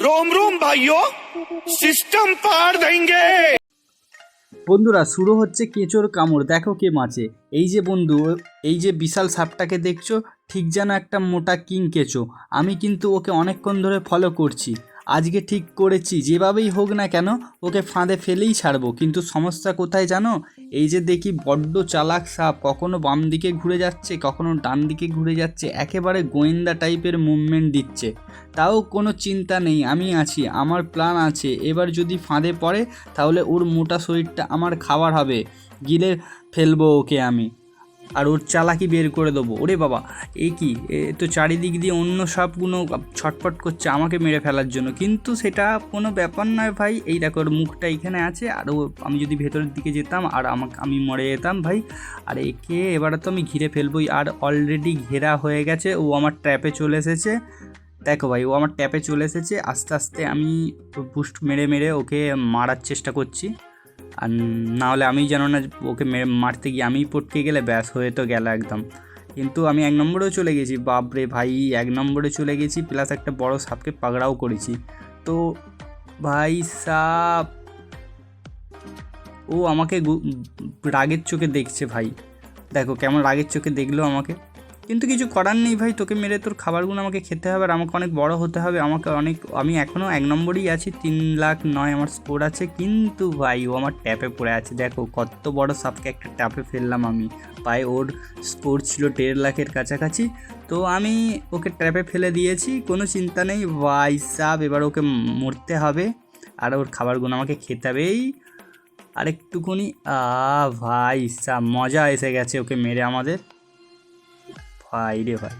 रोम रोम भाइयों, सिस्टम पार देंगे। বন্ধুরা শুরু হচ্ছে কেঁচোর কামড়। দেখো কে মাছে। এই যে বন্ধু, এই যে বিশাল সাপটাকে দেখছো, ঠিক যেন একটা মোটা কিং কেঁচো। আমি কিন্তু ওকে অনেকক্ষণ ধরে ফলো করছি। আজকে ঠিক করেছি যেভাবেই হোক না কেন ওকে ফাঁদে ফেলেই ছাড়বো। কিন্তু সমস্যা কোথায় জানো? এই যে দেখি বড্ড চালাক সাপ, কখনো বাম দিকে ঘুরে যাচ্ছে, কখনো ডান দিকে ঘুরে যাচ্ছে, একেবারে গোয়েন্দা টাইপের মুভমেন্ট দিচ্ছে। তাও কোনো চিন্তা নেই, আমি আছি, আমার প্ল্যান আছে। এবার যদি ফাঁদে পড়ে তাহলে ওর মোটা শরীরটা আমার খাবার হবে। গিলে ফেলবো ওকে আমি, আর ওর চালাকি বের করে দেবো। ওরে বাবা, এ কি, এ তো চারিদিক দিয়ে অন্য সাপগুলো ছটফট করছে আমাকে মেরে ফেলার জন্য, কিন্তু সেটা কোনো ব্যাপার নয় ভাই। এই দেখো ওর মুখটা এখানে আছে, আর ও, আমি যদি ভেতরের দিকে যেতাম আর আমি মরে যেতাম ভাই। আর একে এবারে তো আমি ঘিরে ফেলবোই। আর অলরেডি ঘেরা হয়ে গেছে, ও আমার ট্র্যাপে চলে এসেছে। দেখো ভাই, ও আমার ট্যাপে চলে এসেছে। আস্তে আস্তে আমি বুস্ট মেরে মেরে ওকে মারার চেষ্টা করছি। আর না হলে আমি জানো না, ওকে মারতে গিয়ে আমি পটকে গেলে ব্যাস হয়ে তো গেল একদম। কিন্তু আমি 1 নম্বরেও চলে গেছি। বাপরে ভাই, 1 নম্বরে চলে গেছি, প্লাস একটা বড় সাপকে পাকড়াও করেছি। তো ভাই সাপ, ও আমাকে রাগের চোখে দেখছে ভাই। দেখো কেমন রাগের চোখে দেখলো আমাকে। কিন্তু কিছু করার নেই ভাই, তোকে মেরে তোর খাবারগুলো আমাকে খেতে হবে, আর আমাকে অনেক বড় হতে হবে। আমি এখনও 1 নম্বরেই আছি, 3,09,000 আমার স্কোর আছে। কিন্তু ভাই ও আমার ট্যাপে পড়ে আছে। দেখো কত বড় সাপকে একটা ট্যাপে ফেললাম আমি। ভাই ওর স্কোর ছিল 1,50,000-এর কাছাকাছি। তো আমি ওকে ট্র্যাপে ফেলে দিয়েছি, কোনো চিন্তা নেই ভাই সাপ। এবার ওকে মরতে হবে, আর ওর খাবারগুলো আমাকে খেতে হবেই। আরেকটুকুনি ভাই সাপ, মজা এসে গেছে ওকে মেরে আমাদের। ভাই রে ভাই।